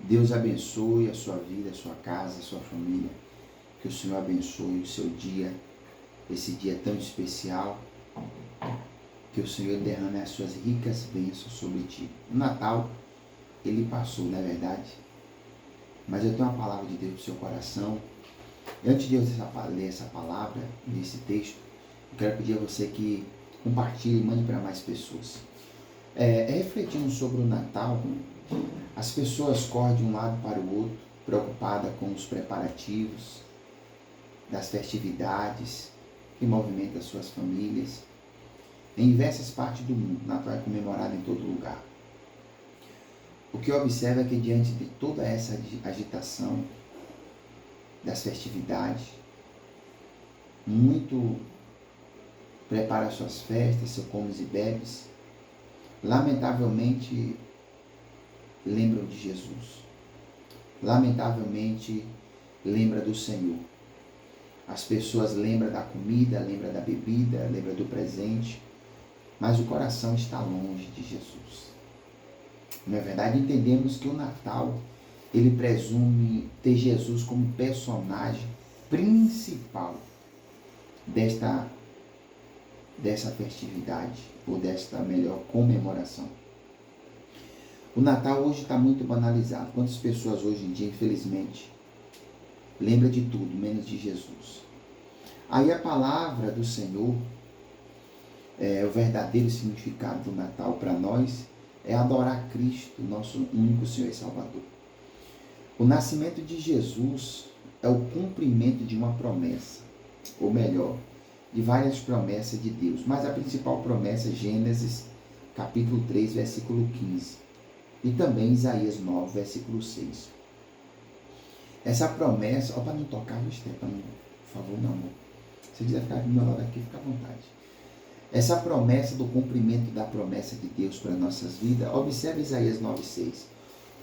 Deus abençoe a sua vida, a sua casa, a sua família. Que o Senhor abençoe o seu dia, esse dia tão especial. Que o Senhor derrame as suas ricas bênçãos sobre ti. O Natal, ele passou, não é verdade? Mas eu tenho uma palavra de Deus para o seu coração. Antes de eu ler essa palavra, nesse texto, eu quero pedir a você que compartilhe e mande para mais pessoas. Refletindo sobre o Natal, as pessoas correm de um lado para o outro, preocupadas com os preparativos das festividades que movimentam as suas famílias. Em diversas partes do mundo, o Natal é comemorado em todo lugar. O que eu observo é que diante de toda essa agitação das festividades, muito prepara suas festas, seus comes e bebes, lamentavelmente lembram de Jesus. Lamentavelmente lembra do Senhor. As pessoas lembram da comida, lembram da bebida, lembram do presente, mas o coração está longe de Jesus. Na verdade, entendemos que o Natal, ele presume ter Jesus como personagem principal dessa festividade, ou desta melhor comemoração. O Natal hoje está muito banalizado. Quantas pessoas hoje em dia, infelizmente, lembram de tudo, menos de Jesus? Aí a palavra do Senhor, o verdadeiro significado do Natal para nós, é adorar Cristo, nosso único Senhor e Salvador. O nascimento de Jesus é o cumprimento de uma promessa, ou melhor, de várias promessas de Deus. Mas a principal promessa é Gênesis capítulo 3, versículo 15. E também Isaías 9, versículo 6. Essa promessa, para não tocar o Stefano, por favor, meu amor. Se quiser ficar do meu lado aqui, fica à vontade. Essa promessa do cumprimento da promessa de Deus para nossas vidas, observe Isaías 9,6.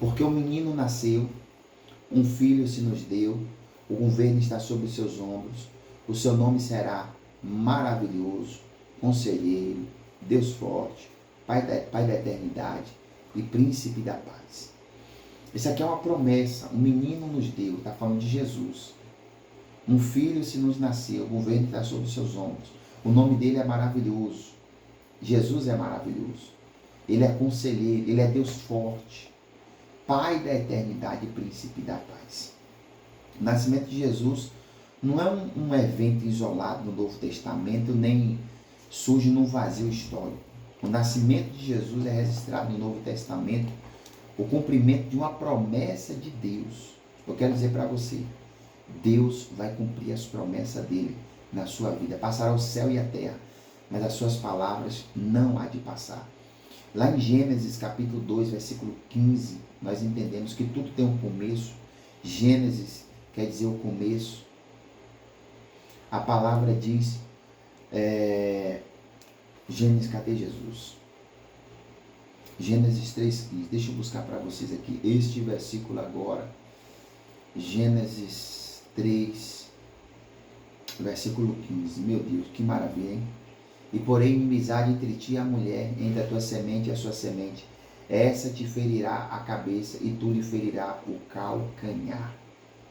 Porque um menino nasceu, um filho se nos deu, o governo está sobre os seus ombros, o seu nome será maravilhoso, conselheiro, Deus forte, Pai da eternidade e príncipe da paz. Isso aqui é uma promessa, um menino nos deu, está falando de Jesus. Um filho se nos nasceu, o governo está sobre os seus ombros. O nome dele é maravilhoso. Jesus é maravilhoso. Ele é conselheiro, ele é Deus forte, Pai da eternidade e príncipe da paz. O nascimento de Jesus não é um evento isolado no Novo Testamento, nem surge num vazio histórico. O nascimento de Jesus é registrado no Novo Testamento, o cumprimento de uma promessa de Deus. Eu quero dizer para você, Deus vai cumprir as promessas dele na sua vida. Passará o céu e a terra, mas as suas palavras não há de passar. Lá em Gênesis capítulo 2, versículo 15, nós entendemos que tudo tem um começo. Gênesis quer dizer o começo. A palavra diz, Gênesis, cadê Jesus? Gênesis 3,15. Deixa eu buscar para vocês aqui este versículo agora. Gênesis 3, versículo 15. Meu Deus, que maravilha, hein? E porém inimizade entre ti e a mulher, entre a tua semente e a sua semente. Essa te ferirá a cabeça e tu lhe ferirá o calcanhar.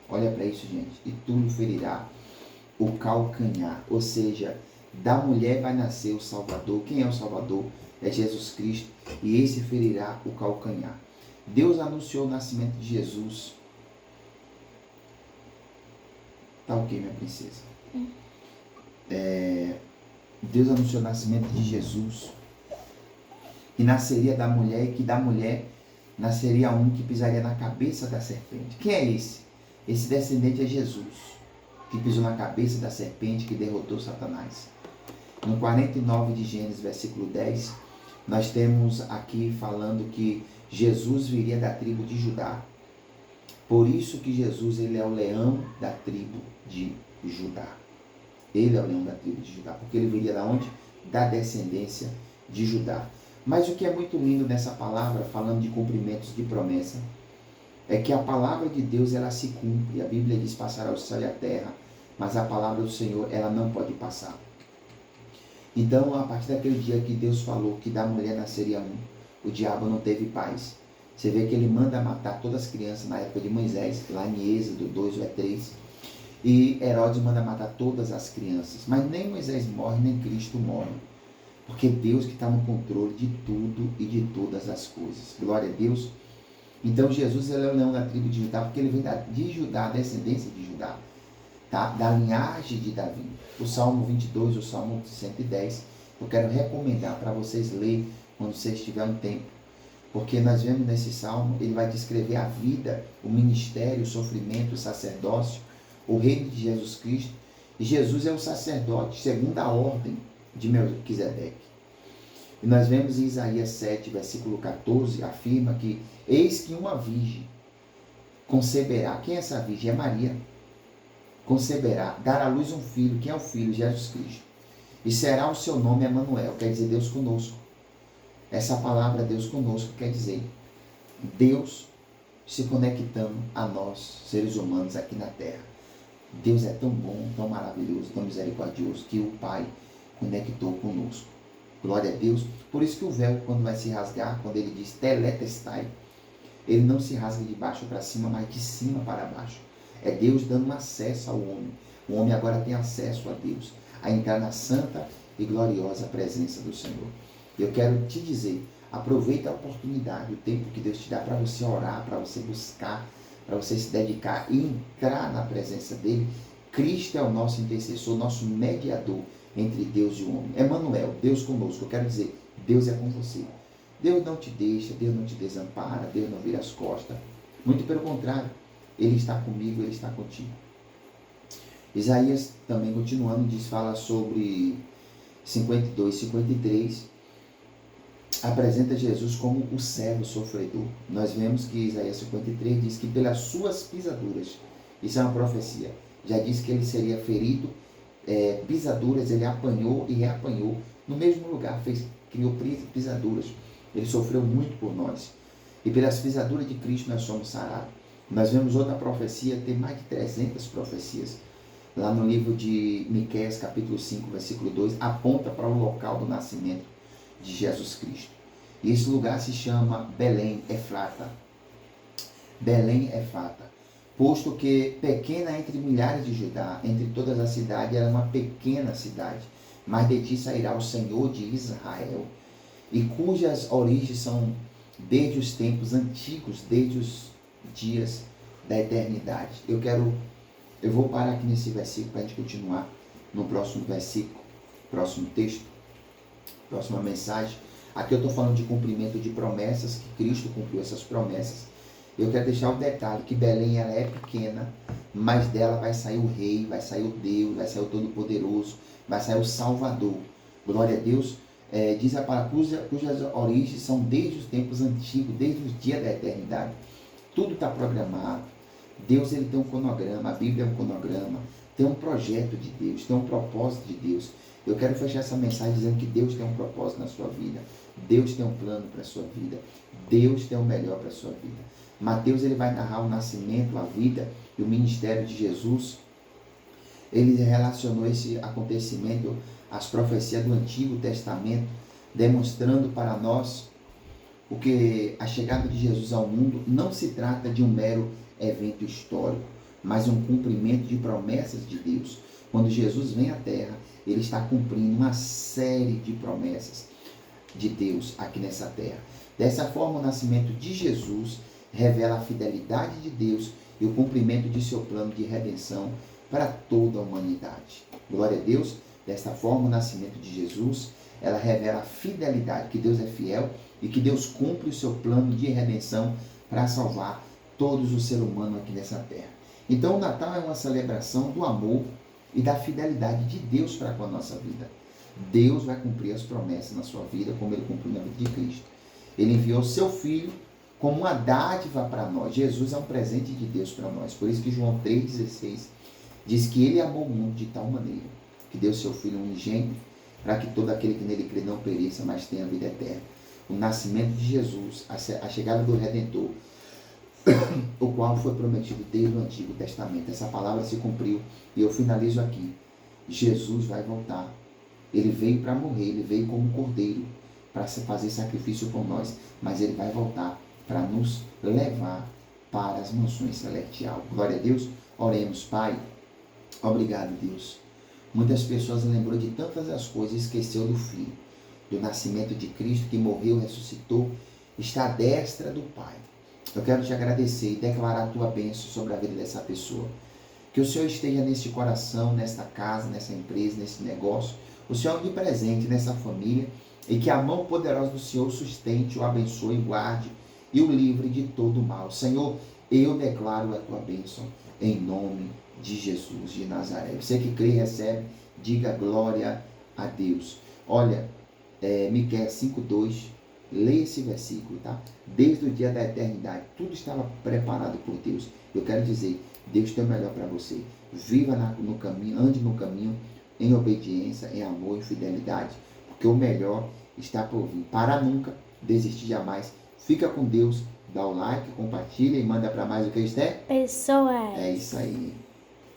Olha para isso, gente. E tu lhe ferirá o calcanhar. Ou seja, da mulher vai nascer o Salvador. Quem é o Salvador? É Jesus Cristo. E esse ferirá o calcanhar. Deus anunciou o nascimento de Jesus. Tá ok, minha princesa? Deus anunciou o nascimento de Jesus, que nasceria da mulher e que da mulher nasceria um que pisaria na cabeça da serpente. Quem é esse? Esse descendente é Jesus, que pisou na cabeça da serpente, que derrotou Satanás. No 49 de Gênesis, versículo 10, nós temos aqui falando que Jesus viria da tribo de Judá. Por isso que Jesus, ele é o leão da tribo de Judá. Ele é o leão da tribo de Judá, porque ele viria da onde? Da descendência de Judá. Mas o que é muito lindo nessa palavra, falando de cumprimentos de promessa, é que a palavra de Deus, ela se cumpre. A Bíblia diz, passará o céu e a terra, mas a palavra do Senhor, ela não pode passar. Então, a partir daquele dia que Deus falou que da mulher nasceria um, o diabo não teve paz. Você vê que ele manda matar todas as crianças na época de Moisés, lá em Êxodo 2 ou 3. E Herodes manda matar todas as crianças. Mas nem Moisés morre, nem Cristo morre. Porque Deus que está no controle de tudo e de todas as coisas. Glória a Deus. Então Jesus ele é o leão da tribo de Judá, porque ele vem de Judá, descendência de Judá. Tá? Da linhagem de Davi. O Salmo 22, o Salmo 110, eu quero recomendar para vocês lerem quando vocês tiverem um tempo. Porque nós vemos nesse salmo, ele vai descrever a vida, o ministério, o sofrimento, o sacerdócio, o reino de Jesus Cristo. E Jesus é o sacerdote, segundo a ordem de Melquisedeque. E nós vemos em Isaías 7, versículo 14, afirma que eis que uma virgem conceberá. Quem é essa virgem? É Maria. Conceberá, dará à luz um filho. Quem é o filho? Jesus Cristo. E será o seu nome Emanuel, quer dizer Deus conosco. Essa palavra Deus conosco quer dizer Deus se conectando a nós, seres humanos aqui na terra. Deus é tão bom, tão maravilhoso, tão misericordioso, que o Pai conectou conosco. Glória a Deus. Por isso que o véu, quando vai se rasgar, quando ele diz teletestai, ele não se rasga de baixo para cima, mas de cima para baixo. É Deus dando um acesso ao homem. O homem agora tem acesso a Deus, a entrar na santa e gloriosa presença do Senhor. Eu quero te dizer, aproveita a oportunidade, o tempo que Deus te dá para você orar, para você buscar, para você se dedicar e entrar na presença dele. Cristo é o nosso intercessor, nosso mediador entre Deus e o homem. Emanuel, Deus conosco. Eu quero dizer, Deus é com você. Deus não te deixa, Deus não te desampara, Deus não vira as costas. Muito pelo contrário, Ele está comigo, Ele está contigo. Isaías também, continuando, fala sobre 52, 53, apresenta Jesus como o servo sofredor. Nós vemos que Isaías 53 diz que pelas suas pisaduras, isso é uma profecia, já diz que ele seria ferido, pisaduras, ele apanhou e reapanhou, no mesmo lugar, criou pisaduras, ele sofreu muito por nós, e pelas pisaduras de Cristo nós somos sarados. Nós vemos outra profecia, tem mais de 300 profecias, lá no livro de Miqueias, capítulo 5, versículo 2, aponta para o local do nascimento de Jesus Cristo. E esse lugar se chama Belém Efrata. Belém Efrata. Posto que pequena entre milhares de Judá, entre todas as cidades, era uma pequena cidade. Mas de ti sairá o Senhor de Israel, e cujas origens são desde os tempos antigos, desde os dias da eternidade. Eu vou parar aqui nesse versículo para a gente continuar no próximo versículo, próximo texto, próxima mensagem. Aqui eu estou falando de cumprimento de promessas, que Cristo cumpriu essas promessas. Eu quero deixar o detalhe que Belém ela é pequena, mas dela vai sair o Rei, vai sair o Deus, vai sair o Todo-Poderoso, vai sair o Salvador. Glória a Deus. Diz a palavra, cujas origens são desde os tempos antigos, desde os dias da eternidade. Tudo está programado. Deus ele tem um cronograma, a Bíblia é um cronograma, tem um projeto de Deus, tem um propósito de Deus. Eu quero fechar essa mensagem dizendo que Deus tem um propósito na sua vida. Deus tem um plano para a sua vida. Deus tem o melhor para a sua vida. Mateus ele vai narrar o nascimento, a vida e o ministério de Jesus. Ele relacionou esse acontecimento às profecias do Antigo Testamento, demonstrando para nós o que a chegada de Jesus ao mundo não se trata de um mero evento histórico, mas um cumprimento de promessas de Deus. Quando Jesus vem à Terra, ele está cumprindo uma série de promessas de Deus aqui nessa terra. Dessa forma, o nascimento de Jesus revela a fidelidade de Deus e o cumprimento de seu plano de redenção para toda a humanidade. Glória a Deus. Desta forma, o nascimento de Jesus, ela revela a fidelidade, que Deus é fiel e que Deus cumpre o seu plano de redenção para salvar todos os seres humanos aqui nessa terra. Então, o Natal é uma celebração do amor e da fidelidade de Deus para com a nossa vida. Deus vai cumprir as promessas na sua vida, como ele cumpriu na vida de Cristo. Ele enviou seu Filho como uma dádiva para nós. Jesus é um presente de Deus para nós. Por isso que João 3,16 diz que ele amou o mundo de tal maneira que deu seu Filho unigênito para que todo aquele que nele crê não pereça, mas tenha vida eterna. O nascimento de Jesus, a chegada do Redentor, o qual foi prometido desde o Antigo Testamento. Essa palavra se cumpriu e eu finalizo aqui. Jesus vai voltar. Ele veio para morrer, ele veio como um cordeiro para fazer sacrifício por nós, mas ele vai voltar para nos levar para as mansões celestiais. Glória a Deus. Oremos, Pai. Obrigado, Deus. Muitas pessoas lembrou de tantas as coisas e esqueceu do Filho, do nascimento de Cristo que morreu, ressuscitou, está à destra do Pai. Eu quero te agradecer e declarar a tua bênção sobre a vida dessa pessoa. Que o Senhor esteja neste coração, nesta casa, nessa empresa, nesse negócio. O Senhor de presente nessa família e que a mão poderosa do Senhor o sustente, o abençoe, o guarde e o livre de todo o mal. Senhor, eu declaro a tua bênção em nome de Jesus de Nazaré. Você que crê e recebe, diga glória a Deus. Olha, Miqueias 5:2, leia esse versículo, tá? Desde o dia da eternidade, tudo estava preparado por Deus. Eu quero dizer, Deus tem o melhor para você. Viva no caminho, ande no caminho em obediência, em amor e fidelidade, porque o melhor está por vir. Para nunca, desistir jamais. Fica com Deus, dá o like, compartilha e manda para mais o que, Esther? Pessoas. É isso aí.